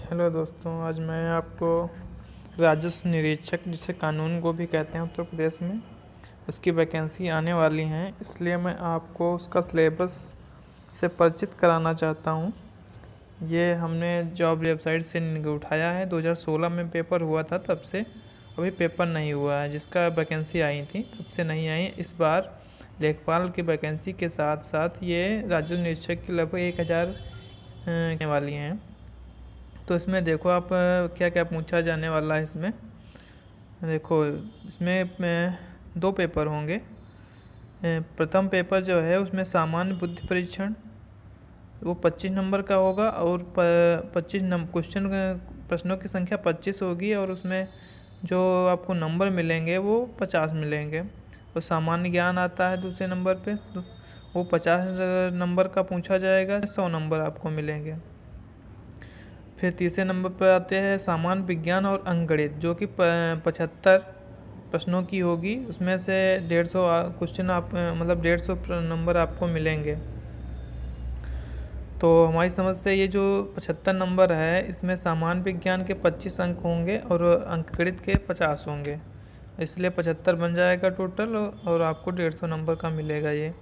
Hello दोस्तों, आज मैं आपको राजस्व निरीक्षक, जिसे कानून को भी कहते हैं उत्तर प्रदेश में, उसकी वैकेंसी आने वाली हैं, इसलिए मैं आपको उसका सिलेबस से परिचित कराना चाहता हूँ। ये हमने जॉब वेबसाइट से उठाया है। 2016 में पेपर हुआ था, तब से अभी पेपर नहीं हुआ है। जिसका वैकेंसी आई थी तब से नहीं आई। इस बार लेखपाल की वैकेंसी के साथ साथ ये राजस्व निरीक्षक की लगभग 1000 आने वाली हैं। तो इसमें देखो आप क्या क्या पूछा जाने वाला है। इसमें देखो, इसमें 2 पेपर होंगे। प्रथम पेपर जो है उसमें सामान्य बुद्धि परीक्षण, वो 25 नंबर का होगा और 25 क्वेश्चन प्रश्नों की संख्या 25 होगी और उसमें जो आपको नंबर मिलेंगे वो 50 मिलेंगे। और सामान्य ज्ञान आता है दूसरे नंबर पे, तो वो 50 नंबर का पूछा जाएगा, 100 नंबर आपको मिलेंगे। फिर तीसरे नंबर पर आते हैं सामान्य विज्ञान और अंकगणित, जो कि 75 प्रश्नों की होगी। उसमें से 150 क्वेश्चन आप 150 नंबर आपको मिलेंगे। तो हमारी समझ से ये जो 75 नंबर है, इसमें सामान्य विज्ञान के 25 अंक होंगे और अंकगणित के 50 होंगे, इसलिए 75 बन जाएगा टोटल और आपको 150 नंबर का मिलेगा ये।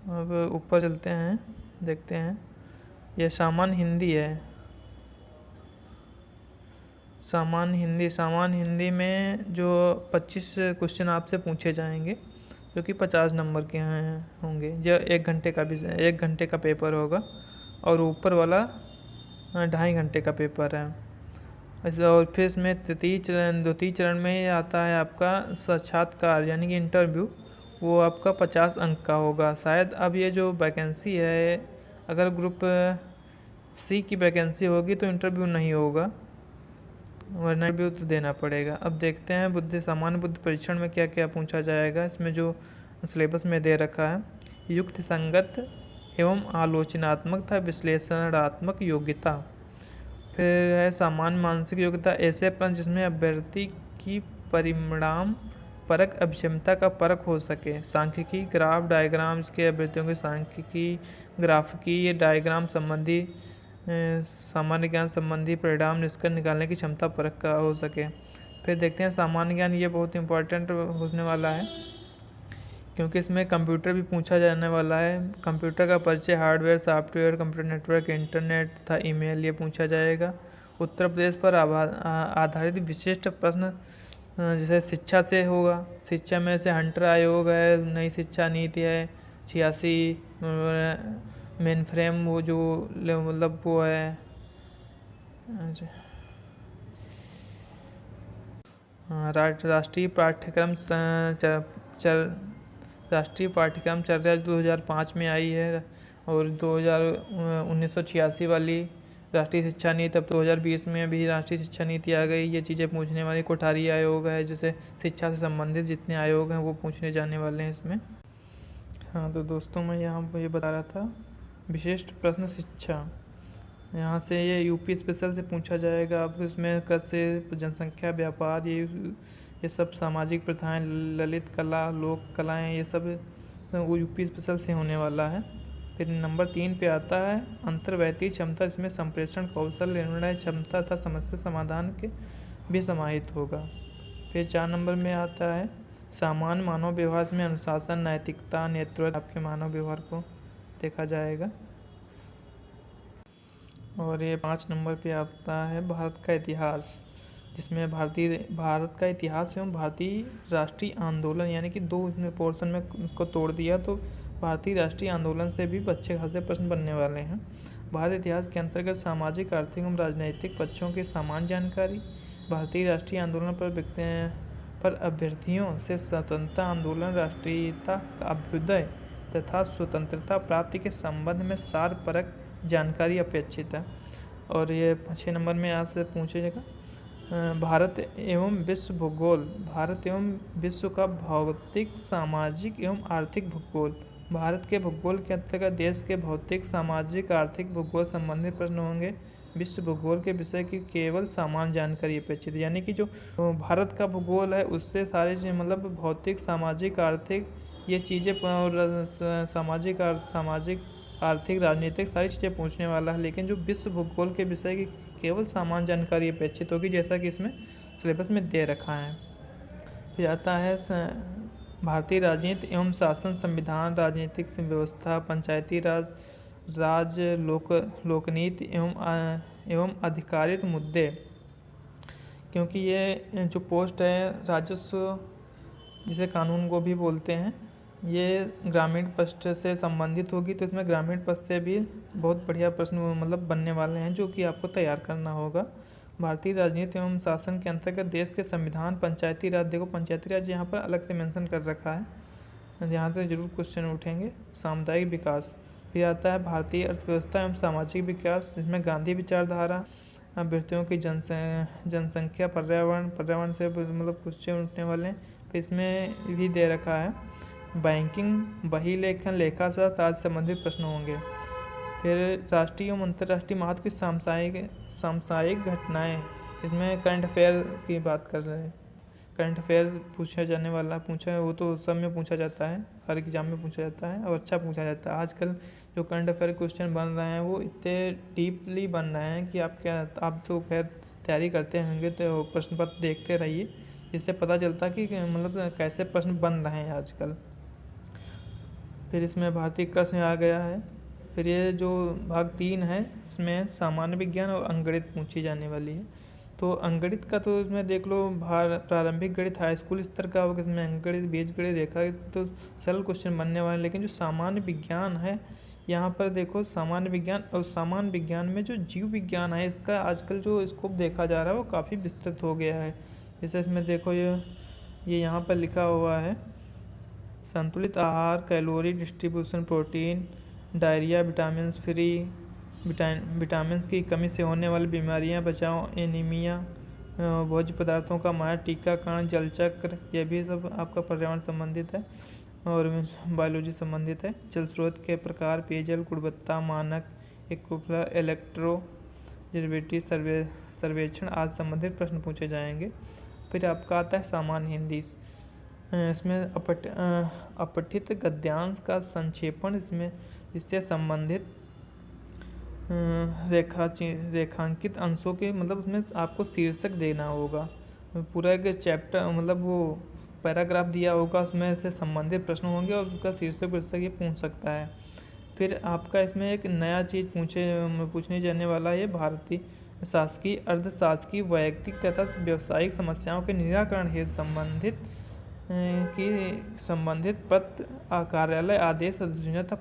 अब ऊपर चलते हैं, देखते हैं। यह सामान्य हिंदी है। सामान्य हिंदी में जो 25 क्वेश्चन आपसे पूछे जाएंगे, जो कि 50 नंबर के होंगे। जो 1 घंटे का पेपर होगा और ऊपर वाला 2.5 घंटे का पेपर है। और फिर इसमें द्वितीय चरण में ये आता है आपका साक्षात्कार, यानी कि इंटरव्यू। वो आपका 50 अंक का होगा। शायद अब ये जो वैकेंसी है, अगर ग्रुप सी की वैकेंसी होगी तो इंटरव्यू नहीं होगा, वरना इंटरव्यू तो देना पड़ेगा। अब देखते हैं सामान्य बुद्धि परीक्षण में क्या क्या पूछा जाएगा। इसमें जो सिलेबस में दे रखा है, युक्ति संगत एवं आलोचनात्मक तथा विश्लेषणात्मक योग्यता। फिर है सामान्य मानसिक योग्यता, ऐसे प्रश्न जिसमें अभ्यर्थी की परिणाम परक अभिक्षमता का परख हो सके। सांख्यिकी, ग्राफ डायग्राम्स के अभ्यर्थियों के सांख्यिकी, ग्राफिकी, ये डायग्राम संबंधी सामान्य ज्ञान संबंधी परिणाम निष्कर्ष निकालने की क्षमता परख का हो सके। फिर देखते हैं सामान्य ज्ञान, ये बहुत इंपॉर्टेंट होने वाला है, क्योंकि इसमें कंप्यूटर भी पूछा जाने वाला है। कंप्यूटर का परिचय, hardware, software, computer network, internet तथा ईमेल, ये पूछा जाएगा। उत्तर प्रदेश पर आधारित विशिष्ट प्रश्न जैसे शिक्षा से होगा। शिक्षा में से हंटर आयोग है, नई शिक्षा नीति है, 86 मेन फ्रेम, वो जो वो है राष्ट्रीय पाठ्यक्रम चर्या 2005 में आई है। और 1986 वाली राष्ट्रीय शिक्षा नीति, अब 2020 में भी राष्ट्रीय शिक्षा नीति आ गई। ये चीज़ें पूछने वाली। कोठारी आयोग है, जैसे शिक्षा से संबंधित जितने आयोग हैं वो पूछने जाने वाले हैं इसमें। हाँ, तो दोस्तों मैं यहाँ पर ये बता रहा था, विशिष्ट प्रश्न शिक्षा, यहाँ से ये यूपी स्पेशल से पूछा जाएगा। अब इसमें कृषि, जनसंख्या, व्यापार, ये सब सामाजिक प्रथाएं, ललित कला, लोक कलाएँ, ये सब वो यूपी स्पेशल से होने वाला है। फिर नंबर 3 पे आता है अंतर्वैयक्तिक क्षमता, इसमें संप्रेषण कौशल, निर्णय क्षमता तथा समस्या समाधान के भी समाहित होगा। फिर 4 नंबर में आता है सामान्य मानव व्यवहार, में अनुशासन, नैतिकता, नेतृत्व, आपके मानव व्यवहार को देखा जाएगा। और ये 5 नंबर पे आता है भारत का इतिहास, जिसमें भारत का इतिहास एवं भारतीय राष्ट्रीय आंदोलन, यानी कि 2 इसमें पोर्शन में उसको तोड़ दिया, तो भारतीय राष्ट्रीय आंदोलन से भी अच्छे खासे प्रश्न बनने वाले हैं। भारत इतिहास के अंतर्गत सामाजिक, आर्थिक एवं राजनैतिक पक्षों की सामान्य जानकारी, भारतीय राष्ट्रीय आंदोलन पर अभ्यर्थियों से स्वतंत्रता आंदोलन, राष्ट्रीयता का अभ्युदय तथा स्वतंत्रता प्राप्ति के संबंध में सारपरक जानकारी अपेक्षित है। और ये 6 नंबर में यहाँ से पूछेगा भारत एवं विश्व भूगोल, भारत एवं विश्व का भौतिक, सामाजिक एवं आर्थिक भूगोल। भारत के भूगोल के अंतर्गत देश के भौतिक, सामाजिक, आर्थिक भूगोल संबंधी प्रश्न होंगे। विश्व भूगोल के विषय की केवल सामान्य जानकारी अपेक्षित है, यानी कि जो भारत का भूगोल है उससे सारे भौतिक, सामाजिक, आर्थिक ये चीज़ें और सामाजिक आर्थिक राजनीतिक सारी चीज़ें पूछने वाला है। लेकिन जो विश्व भूगोल के विषय की केवल सामान्य जानकारी अपेक्षित होगी, जैसा कि इसमें सिलेबस में दे रखा है। फिर आता है भारतीय राजनीति एवं शासन, संविधान, राजनीतिक व्यवस्था, पंचायती राज, लोकनीति एवं आधिकारिक मुद्दे। क्योंकि ये जो पोस्ट है राजस्व, जिसे कानून को भी बोलते हैं, ये ग्रामीण पृष्ठ से संबंधित होगी, तो इसमें ग्रामीण पृष्ठ से भी बहुत बढ़िया प्रश्न मतलब बनने वाले हैं, जो कि आपको तैयार करना होगा। भारतीय राजनीति एवं शासन के अंतर्गत देश के संविधान, पंचायती राज, देखो पंचायती राज यहाँ पर अलग से मेंशन कर रखा है, यहाँ से जरूर क्वेश्चन उठेंगे। सामुदायिक विकास, फिर आता है भारतीय अर्थव्यवस्था एवं सामाजिक विकास, जिसमें गांधी विचारधारा, अभ्यर्थियों की जनसंख्या, पर्यावरण से मतलब क्वेश्चन उठने वाले हैं। फिर इसमें भी दे रखा है बैंकिंग, बही लेखाशास्त्र आदि संबंधित प्रश्न होंगे। फिर राष्ट्रीय एवं अंतर्राष्ट्रीय महत्व की सामयिक घटनाएं, इसमें करंट अफेयर की बात कर रहे हैं। करंट अफेयर पूछा जाने वाला वो तो सब में पूछा जाता है, हर एग्जाम में पूछा जाता है और अच्छा पूछा जाता है। आजकल जो करंट अफेयर क्वेश्चन बन रहे हैं वो इतने डीपली बन रहे हैं कि आप तो खैर तैयारी करते होंगे तो प्रश्न पत्र देखते रहिए, इससे पता चलता कि मतलब कैसे प्रश्न बन रहे हैं आजकल। फिर इसमें भारतीय कृषि आ गया है। फिर ये जो भाग 3 है, इसमें सामान्य विज्ञान और अंकगणित पूछी जाने वाली है। तो अंकगणित का तो इसमें देख लो, प्रारंभिक गणित हाई स्कूल स्तर का होगा, इसमें अंकगणित, बीजगणित, रेखागणित तो सरल क्वेश्चन बनने वाले हैं। लेकिन जो सामान्य विज्ञान है, यहाँ पर देखो सामान्य विज्ञान में जो जीव विज्ञान है, इसका आजकल जो स्कोप देखा जा रहा है वो काफ़ी विस्तृत हो गया है। जैसे इसमें देखो ये यहाँ पर लिखा हुआ है, संतुलित आहार, calorie distribution, protein, diarrhoea, vitamins की कमी से होने वाली बीमारियां, बचाव, एनीमिया, भोज्य पदार्थों का मार, टीकाकरण, जलचक्र, ये भी सब आपका पर्यावरण संबंधित है और बायोलॉजी संबंधित है। जल स्रोत के प्रकार, पेयजल गुणवत्ता मानक, इलेक्ट्रो डेरिवेटिव सर्वेक्षण आदि संबंधित प्रश्न पूछे जाएंगे। फिर आपका आता है सामान्य हिंदी, इसमें अपठित गद्यांश का संक्षेपण, इससे संबंधित रेखांकित अंशों के मतलब उसमें आपको शीर्षक देना होगा। पूरा एक चैप्टर मतलब वो पैराग्राफ दिया होगा, उसमें से संबंधित प्रश्न होंगे और उसका शीर्षक ये पूछ सकता है। फिर आपका इसमें एक नया चीज़ पूछने जाने वाला है, भारतीय शासकीय, अर्धशासकीय, वैयक्तिक तथा व्यावसायिक समस्याओं के निराकरण हेतु संबंधित पत्र, कार्यालय आदेश, अधिसूचना तथा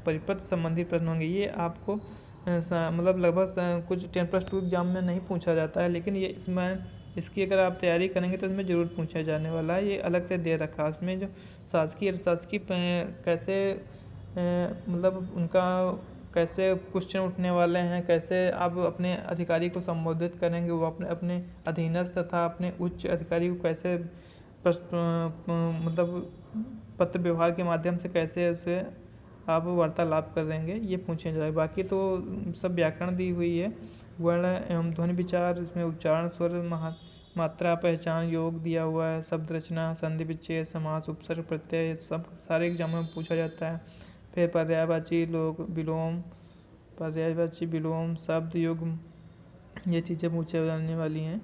परिपत्र संबंधित प्रश्न होंगे। ये आपको मतलब लगभग कुछ 10+2 एग्जाम में नहीं पूछा जाता है, लेकिन ये इसकी अगर आप तैयारी करेंगे तो इसमें ज़रूर पूछा जाने वाला है। ये अलग से दे रखा है, उसमें जो शासकीय अर्धशासकीय कैसे मतलब उनका कैसे क्वेश्चन उठने वाले हैं, कैसे आप अपने अधिकारी को संबोधित करेंगे, वो अपने अधीनस्थ तथा अपने उच्च अधिकारी को कैसे मतलब पत्र व्यवहार के माध्यम से कैसे उसे आप वार्तालाप करेंगे, ये पूछे जाए। बाकी तो सब व्याकरण दी हुई है, वर्ण एवं ध्वनि विचार, इसमें उच्चारण, स्वर, मात्रा, पहचान, योग दिया हुआ है, शब्द रचना, संधि विच्छेद, समास, उपसर्ग, प्रत्यय, सब सारे एग्जामों में पूछा जाता है। फिर पर्यायवाची, विलोम, शब्द, युग्म, ये चीज़ें पूछे जाने वाली हैं।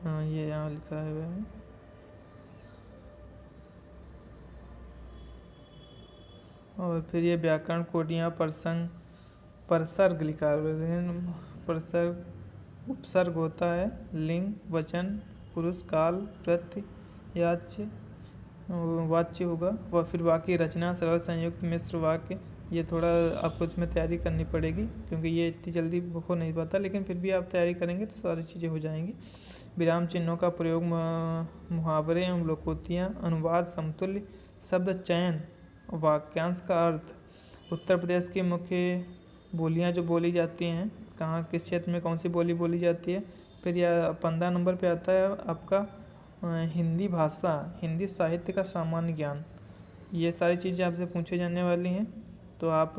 हाँ, ये यहाँ लिखा हुआ है। और फिर ये व्याकरण कोटियाँ, परसर्ग लिखा हुआ है। परसर्ग उपसर्ग होता है, लिंग, वचन, पुरुष, काल, प्रत्यय, याच्य, वाच्य होगा। और फिर वाक्य रचना, सरल, संयुक्त, मिश्र वाक्य, ये थोड़ा आपको इसमें तैयारी करनी पड़ेगी क्योंकि ये इतनी जल्दी हो नहीं पाता, लेकिन फिर भी आप तैयारी करेंगे तो सारी चीज़ें हो जाएंगी। विराम चिन्हों का प्रयोग, मुहावरे एवं लोकोक्तियाँ, अनुवाद, समतुल्य, शब्द चयन, वाक्यांश का अर्थ, उत्तर प्रदेश की मुख्य बोलियाँ जो बोली जाती हैं, कहाँ किस क्षेत्र में कौन सी बोली बोली जाती है। फिर यह 15 नंबर पे आता है आपका हिंदी भाषा, हिंदी साहित्य का सामान्य ज्ञान। ये सारी चीज़ें आपसे पूछी जाने वाली हैं, तो आप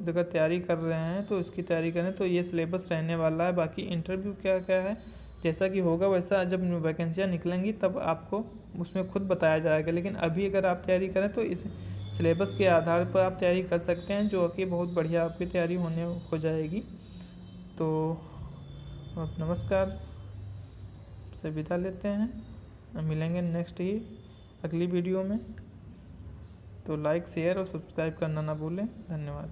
अगर तैयारी कर रहे हैं तो इसकी तैयारी करें। तो ये सिलेबस रहने वाला है। बाकी इंटरव्यू क्या क्या है जैसा कि होगा वैसा जब वैकेंसियाँ निकलेंगी तब आपको उसमें खुद बताया जाएगा। लेकिन अभी अगर आप तैयारी करें तो इस सिलेबस के आधार पर आप तैयारी कर सकते हैं, जो कि बहुत बढ़िया आपकी तैयारी हो जाएगी। तो अब नमस्कार से विदा लेते हैं, मिलेंगे नेक्स्ट ही अगली वीडियो में। तो लाइक शेयर और सब्सक्राइब करना ना भूलें। धन्यवाद।